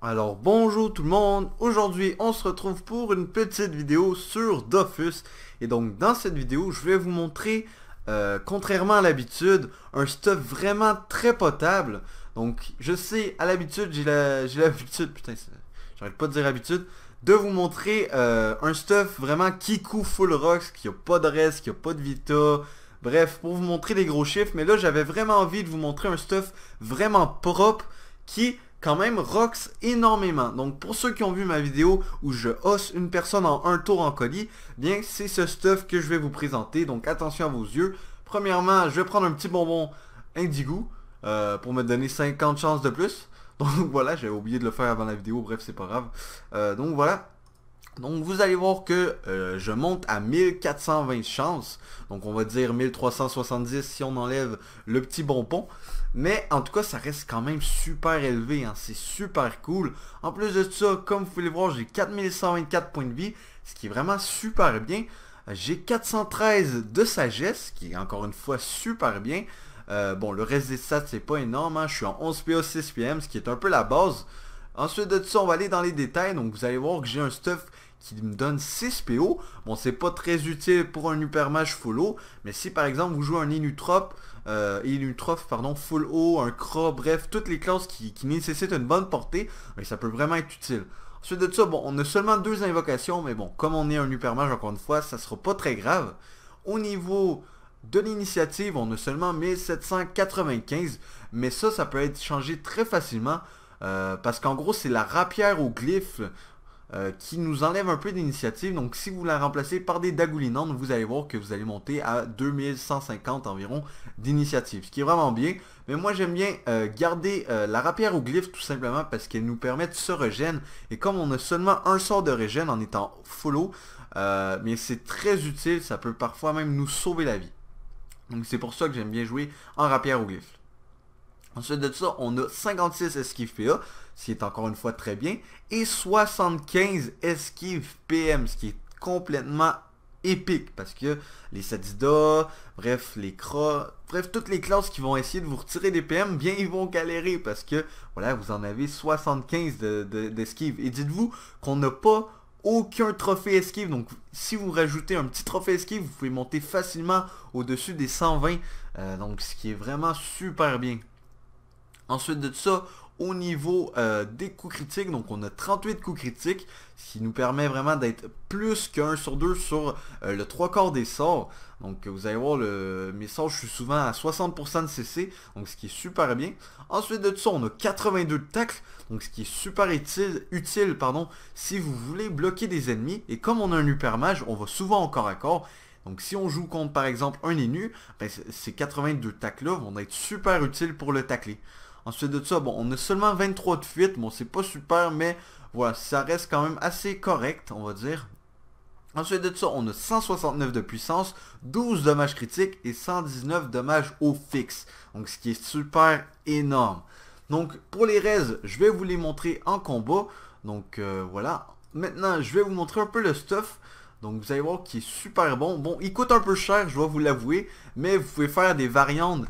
Alors bonjour tout le monde, aujourd'hui on se retrouve pour une petite vidéo sur Dofus. Et donc dans cette vidéo je vais vous montrer, contrairement à l'habitude, un stuff vraiment très potable. Donc je sais, à l'habitude j'ai l'habitude, putain j'arrête pas de dire habitude, de vous montrer un stuff vraiment Kiku Full Rocks, qui a pas de reste, qui a pas de Vita. Bref, pour vous montrer des gros chiffres, mais là j'avais vraiment envie de vous montrer un stuff vraiment propre qui quand même rocks énormément. Donc pour ceux qui ont vu ma vidéo où je hausse une personne en un tour en colis, bien c'est ce stuff que je vais vous présenter. Donc attention à vos yeux. Premièrement, je vais prendre un petit bonbon Indigo pour me donner 50 chances de plus. Donc voilà, j'avais oublié de le faire avant la vidéo, bref c'est pas grave. Donc voilà. Donc vous allez voir que je monte à 1420 chances. Donc on va dire 1370 si on enlève le petit bonbon. Mais en tout cas ça reste quand même super élevé, hein. C'est super cool. En plus de ça, comme vous pouvez le voir, j'ai 4124 points de vie, ce qui est vraiment super bien. J'ai 413 de sagesse, qui est encore une fois super bien. Bon, le reste des stats c'est pas énorme, hein. Je suis en 11 PA 6 PM, ce qui est un peu la base. Ensuite de ça, on va aller dans les détails. Donc vous allez voir que j'ai un stuff qui me donne 6 PO. Bon, c'est pas très utile pour un hypermage full O, mais si par exemple vous jouez un Inutrope, pardon, full O, un Kra, bref, toutes les classes qui nécessitent une bonne portée, mais ça peut vraiment être utile. Ensuite de ça, bon, on a seulement 2 invocations, mais bon, comme on est un hypermage, encore une fois, ça sera pas très grave. Au niveau de l'initiative, on a seulement 1795, mais ça peut être changé très facilement. Parce qu'en gros c'est la rapière au glyphe qui nous enlève un peu d'initiative. Donc si vous la remplacez par des dagoulinantes, vous allez voir que vous allez monter à 2150 environ d'initiative, ce qui est vraiment bien. Mais moi j'aime bien garder la rapière au glyphe tout simplement parce qu'elle nous permet de se régène. Et comme on a seulement un sort de régène en étant follow, mais c'est très utile, ça peut parfois même nous sauver la vie. Donc c'est pour ça que j'aime bien jouer en rapière au glyphe. Ensuite de ça, on a 56 esquives PA, ce qui est encore une fois très bien, et 75 esquives PM, ce qui est complètement épique, parce que les Sadida, bref, les Kra, bref, toutes les classes qui vont essayer de vous retirer des PM, bien ils vont galérer, parce que, voilà, vous en avez 75 d'esquives. Et dites-vous qu'on n'a pas aucun trophée esquive, donc si vous rajoutez un petit trophée esquive, vous pouvez monter facilement au-dessus des 120, donc ce qui est vraiment super bien. Ensuite de ça, au niveau des coups critiques, donc on a 38 coups critiques, ce qui nous permet vraiment d'être plus qu'un sur 2 sur le 3 quarts des sorts. Donc vous allez voir, mes sorts, je suis souvent à 60% de CC, donc ce qui est super bien. Ensuite de ça, on a 82 de tacle, donc ce qui est super utile pardon, si vous voulez bloquer des ennemis. Et comme on a un hypermage, on va souvent au corps à corps. Donc si on joue contre par exemple un Inu, ben, ces 82 tacles là vont être super utiles pour le tacler. Ensuite de ça, bon, on a seulement 23 de fuite. Bon, c'est pas super, mais voilà, ça reste quand même assez correct, on va dire. Ensuite de ça, on a 169 de puissance, 12 dommages critiques et 119 dommages au fixe. Donc, ce qui est super énorme. Donc, pour les raises, je vais vous les montrer en combat. Donc, voilà. Maintenant, je vais vous montrer un peu le stuff. Donc vous allez voir qu'il est super bon. Bon, il coûte un peu cher, je dois vous l'avouer. Mais vous pouvez faire des variantes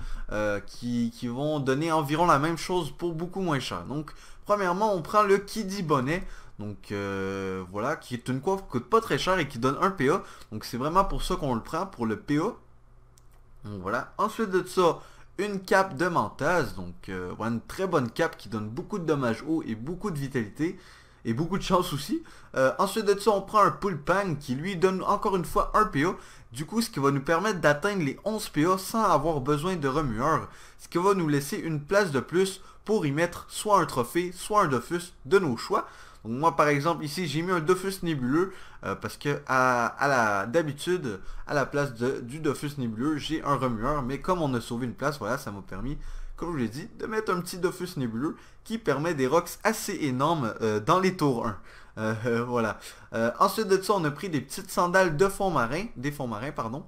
qui vont donner environ la même chose pour beaucoup moins cher. Donc, premièrement, on prend le Kidi Bonnet. Donc, voilà, qui est une coiffe qui coûte pas très cher et qui donne un PA. Donc, c'est vraiment pour ça qu'on le prend, pour le PA. Donc, voilà. Ensuite de ça, une cape de Mentaz. Donc, voilà, une très bonne cape qui donne beaucoup de dommages haut et beaucoup de vitalité. Et beaucoup de chance aussi. Ensuite de ça, on prend un Pulpang qui lui donne encore une fois un PA. Du coup, ce qui va nous permettre d'atteindre les 11 PA sans avoir besoin de remueur. Ce qui va nous laisser une place de plus pour y mettre soit un trophée, soit un Dofus de nos choix. Donc moi par exemple ici j'ai mis un Dofus nébuleux parce que d'habitude à la place du Dofus nébuleux j'ai un remueur. Mais comme on a sauvé une place, voilà, ça m'a permis, comme je vous l'ai dit, de mettre un petit Dofus nébuleux qui permet des rocks assez énormes dans les tours 1. Voilà. Ensuite de ça, on a pris des petites sandales de fond marin, des fonds marins, pardon.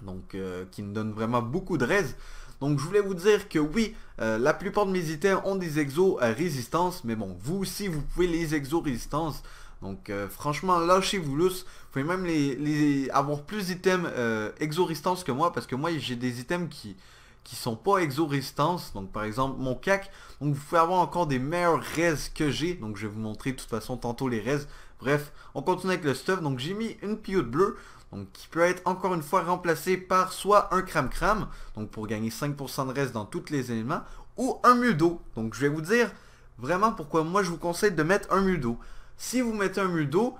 Donc, qui nous donnent vraiment beaucoup de raise. Donc, je voulais vous dire que oui, la plupart de mes items ont des exos résistance, mais bon, vous aussi, vous pouvez les exos résistance. Donc, franchement, lâchez-vous lousse. Vous pouvez même avoir plus d'items exo résistance que moi, parce que moi, j'ai des items qui sont pas exo-résistance. Donc par exemple mon CAC. Donc vous pouvez avoir encore des meilleurs res que j'ai. Donc je vais vous montrer de toute façon tantôt les res. Bref, on continue avec le stuff. Donc j'ai mis une piote bleue. Donc qui peut être encore une fois remplacée par soit un cram-cram. Donc pour gagner 5% de res dans tous les éléments. Ou un mudo. Donc je vais vous dire vraiment pourquoi moi je vous conseille de mettre un mudo. Si vous mettez un mudo,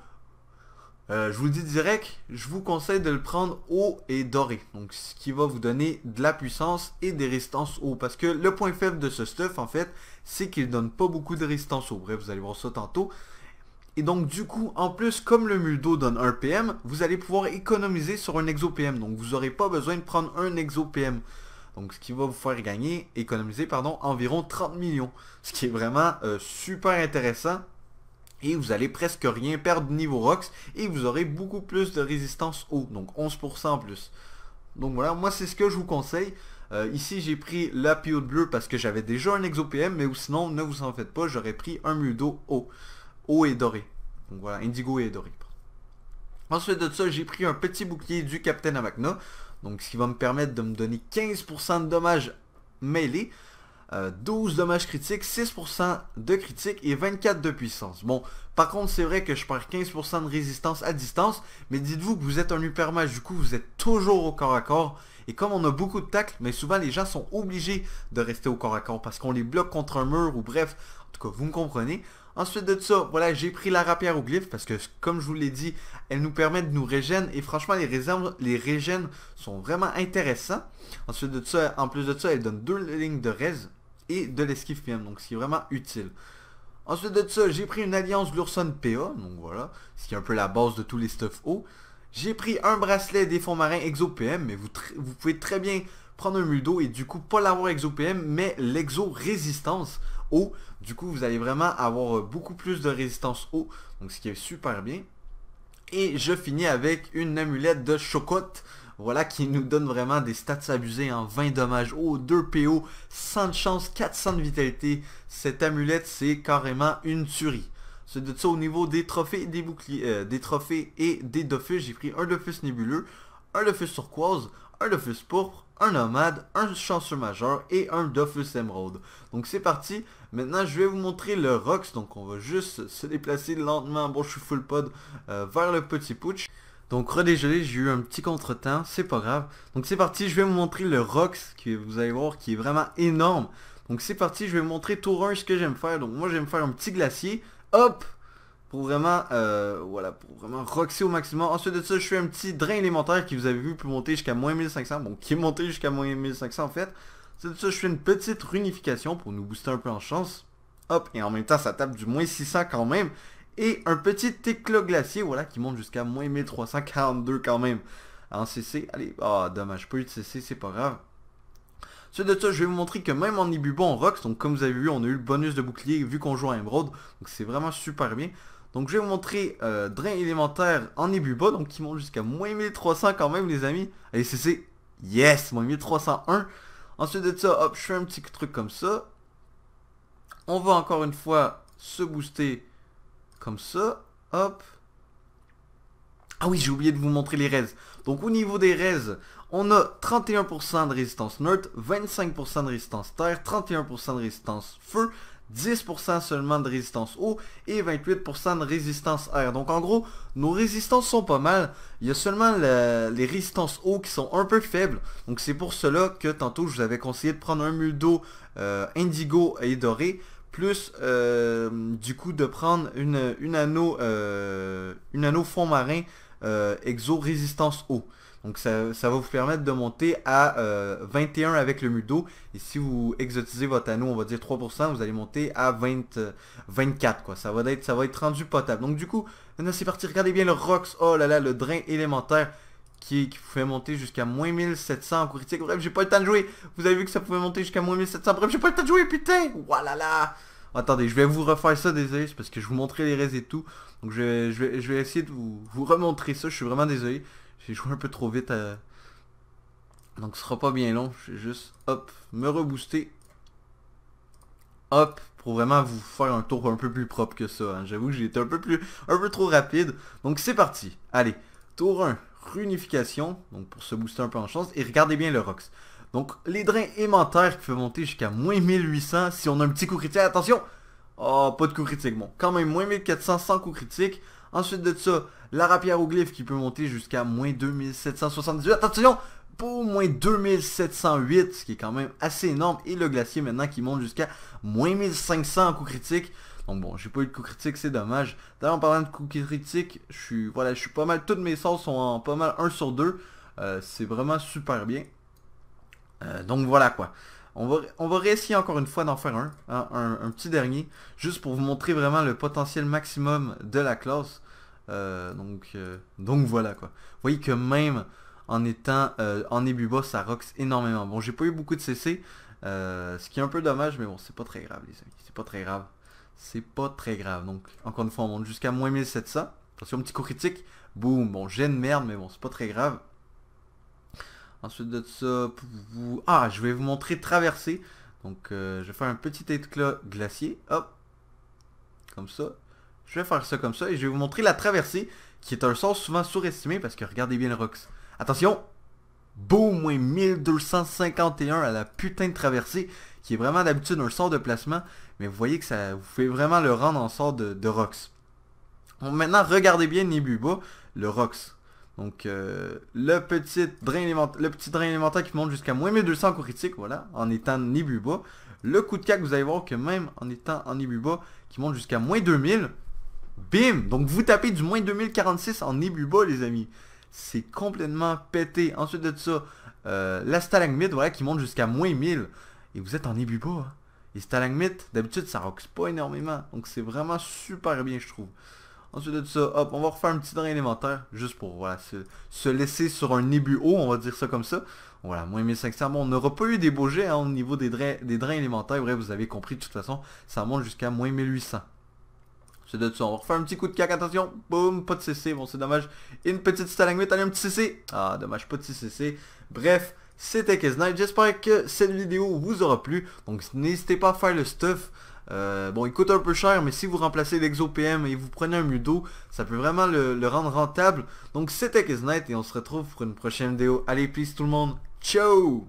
je vous le dis direct, je vous conseille de le prendre haut et doré. Donc ce qui va vous donner de la puissance et des résistances haut. Parce que le point faible de ce stuff en fait, c'est qu'il donne pas beaucoup de résistance haut. Bref, vous allez voir ça tantôt. Et donc du coup, en plus, comme le mudo donne un PM, vous allez pouvoir économiser sur un exo PM. Donc vous n'aurez pas besoin de prendre un exo PM. Donc ce qui va vous faire gagner, économiser pardon, environ 30 millions. Ce qui est vraiment super intéressant. Et vous allez presque rien perdre niveau Rox. Et vous aurez beaucoup plus de résistance haut. Donc 11% en plus. Donc voilà, moi c'est ce que je vous conseille. Ici j'ai pris la piote bleue parce que j'avais déjà un exo PM. Mais sinon, ne vous en faites pas, j'aurais pris un mudo haut. Haut et doré. Donc voilà, indigo et doré. Ensuite de ça, j'ai pris un petit bouclier du Captain Amacna. Donc ce qui va me permettre de me donner 15% de dommages mêlés. 12 dommages critiques, 6% de critique et 24 de puissance. Bon, par contre, c'est vrai que je perds 15% de résistance à distance, mais dites-vous que vous êtes un hyper mage, du coup, vous êtes toujours au corps à corps. Et comme on a beaucoup de tacles, mais souvent les gens sont obligés de rester au corps à corps parce qu'on les bloque contre un mur ou bref, en tout cas, vous me comprenez. Ensuite de ça, voilà, j'ai pris la rapière au glyphe parce que, comme je vous l'ai dit, elle nous permet de nous régène et franchement, les régènes sont vraiment intéressants. Ensuite de ça, en plus de ça, elle donne 2 lignes de res et de l'esquive PM, donc ce qui est vraiment utile. Ensuite de ça, j'ai pris une alliance Lurson PA, donc voilà, ce qui est un peu la base de tous les stuff haut. J'ai pris un bracelet des fonds marins Exo PM, mais vous pouvez très bien prendre un mudo et du coup pas l'avoir Exo PM, mais l'exo résistance haut. Du coup, vous allez vraiment avoir beaucoup plus de résistance haut, donc ce qui est super bien. Et je finis avec une amulette de chocotte. Voilà, qui nous donne vraiment des stats abusés en 20 dommages haut, 2 PO, 100 de chance, 400 de vitalité. Cette amulette, c'est carrément une tuerie. C'est de ça au niveau des trophées, des boucliers, des trophées et des Dofus. J'ai pris un Dofus nébuleux, un Dofus turquoise, un Dofus pourpre, un nomade, un chanceux majeur et un Dofus émeraude. Donc c'est parti. Maintenant, je vais vous montrer le Rox. Donc on va juste se déplacer lentement. Bon, je suis full pod vers le petit putsch. Donc redégelé, j'ai eu un petit contretemps, c'est pas grave. Donc c'est parti, je vais vous montrer le Rox, que vous allez voir, qui est vraiment énorme. Donc c'est parti, je vais vous montrer tour 1 ce que j'aime faire. Donc moi j'aime faire un petit glacier, hop, pour vraiment, voilà, pour vraiment roxer au maximum. Ensuite de ça, je fais un petit drain élémentaire qui vous avez vu peut monter jusqu'à moins 1500, bon qui est monté jusqu'à moins 1500 en fait. Ensuite de ça, je fais une petite runification pour nous booster un peu en chance. Hop, et en même temps ça tape du moins 600 quand même. Et un petit éclat glacier, voilà, qui monte jusqu'à moins 1342 quand même. En CC, allez, dommage, pas eu de CC, c'est pas grave. Ensuite de ça, je vais vous montrer que même en Ibubo, on rox. Donc comme vous avez vu, on a eu le bonus de bouclier vu qu'on joue à Emerald. Donc c'est vraiment super bien. Donc je vais vous montrer drain élémentaire en Ibubo, donc qui monte jusqu'à moins 1300 quand même les amis. Allez, CC, yes, moins 1301. Ensuite de ça, hop, je fais un petit truc comme ça. On va encore une fois se booster comme ça, hop. Ah oui, j'ai oublié de vous montrer les res. Donc au niveau des res, on a 31% de résistance neutre, 25% de résistance terre, 31% de résistance feu, 10% seulement de résistance eau et 28% de résistance air. Donc en gros, nos résistances sont pas mal. Il y a seulement les résistances eau qui sont un peu faibles. Donc c'est pour cela que tantôt je vous avais conseillé de prendre un mudo indigo et doré. Plus du coup de prendre une anneau fond marin exo résistance eau. Donc ça va vous permettre de monter à 21 avec le mudo. Et si vous exotisez votre anneau, on va dire 3%, vous allez monter à 24 quoi. Ça va être rendu potable. Donc du coup, maintenant c'est parti, regardez bien le Rox. Oh là là, le drain élémentaire qui vous fait monter jusqu'à moins 1700 en coup critique. Bref, j'ai pas le temps de jouer. Vous avez vu que ça pouvait monter jusqu'à moins 1700. Bref, j'ai pas le temps de jouer, putain. Voilà là. Attendez, je vais vous refaire ça, désolé, c'est parce que je vous montrais les res et tout. Donc je vais essayer de vous remontrer ça. Je suis vraiment désolé. J'ai joué un peu trop vite. Donc ce sera pas bien long. Je vais juste, hop, me rebooster. Hop, pour vraiment vous faire un tour un peu plus propre que ça. Hein. J'avoue que j'ai été un peu trop rapide. Donc c'est parti. Allez, tour 1, réunification. Donc pour se booster un peu en chance. Et regardez bien le Rox. Donc les drains aimanteurs qui peuvent monter jusqu'à moins 1800 si on a un petit coup critique. Attention! Oh, pas de coup critique. Bon, quand même, moins 1400 sans coup critique. Ensuite de ça, la rapière au glyphe qui peut monter jusqu'à moins 2778. Attention! Pour moins 2708, ce qui est quand même assez énorme. Et le glacier maintenant qui monte jusqu'à moins 1500 en coup critique. Donc bon, j'ai pas eu de coup critique, c'est dommage. D'ailleurs, en parlant de coup critique, je suis pas mal, toutes mes sorts sont en pas mal 1 sur 2. C'est vraiment super bien. Donc voilà quoi. On va réessayer encore une fois d'en faire un petit dernier, juste pour vous montrer vraiment le potentiel maximum de la classe. Donc voilà quoi. Vous voyez que même en étant en Ebuba, ça rox énormément. Bon, j'ai pas eu beaucoup de CC, ce qui est un peu dommage, mais bon, c'est pas très grave les amis, c'est pas très grave. C'est pas très grave. Donc, encore une fois, on monte jusqu'à moins 1700. Attention, petit coup critique. Boum. Bon, j'ai une merde, mais bon, c'est pas très grave. Ensuite de ça, ah, je vais vous montrer traverser. Donc, je vais faire un petit éclat glacier. Hop. Comme ça. Je vais faire ça comme ça. Et je vais vous montrer la traversée, qui est un sort souvent surestimé, parce que regardez bien le Rox. Attention. Boum, moins 1251 à la putain de traversée, qui est vraiment d'habitude un sort de placement, mais vous voyez que ça vous fait vraiment le rendre en sort de Rox. Bon, maintenant, regardez bien Nebuba, le Rox. Donc, le petit drain élémentaire qui monte jusqu'à moins 1200 en coup critique, voilà, en étant Nebuba. Le coup de cac, vous allez voir que même en étant en Nebuba, qui monte jusqu'à moins 2000, bim! Donc, vous tapez du moins 2046 en Nebuba, les amis. C'est complètement pété. Ensuite de ça, la stalagmite, voilà, qui monte jusqu'à moins 1000. Et vous êtes en Ebuba. Hein. Les stalagmites, d'habitude, ça roxe pas énormément. Donc c'est vraiment super bien, je trouve. Ensuite de ça, hop, on va refaire un petit drain élémentaire. Juste pour, voilà, se laisser sur un Nebu haut, on va dire ça comme ça. Voilà, moins 1500. Bon, on n'aura pas eu des beaux jets hein, au niveau des drains élémentaires. Bref, vous avez compris, de toute façon, ça monte jusqu'à moins 1800. C'est de ça, on va refaire un petit coup de cac, attention, boum, pas de CC, bon c'est dommage, une petite stalagmite, allez un petit CC, ah dommage, pas de CC, bref, c'était Kesnight, j'espère que cette vidéo vous aura plu, donc n'hésitez pas à faire le stuff, bon il coûte un peu cher, mais si vous remplacez l'Exo-PM et vous prenez un Mudo, ça peut vraiment le rendre rentable, donc c'était Kesnight et on se retrouve pour une prochaine vidéo, allez peace tout le monde, ciao.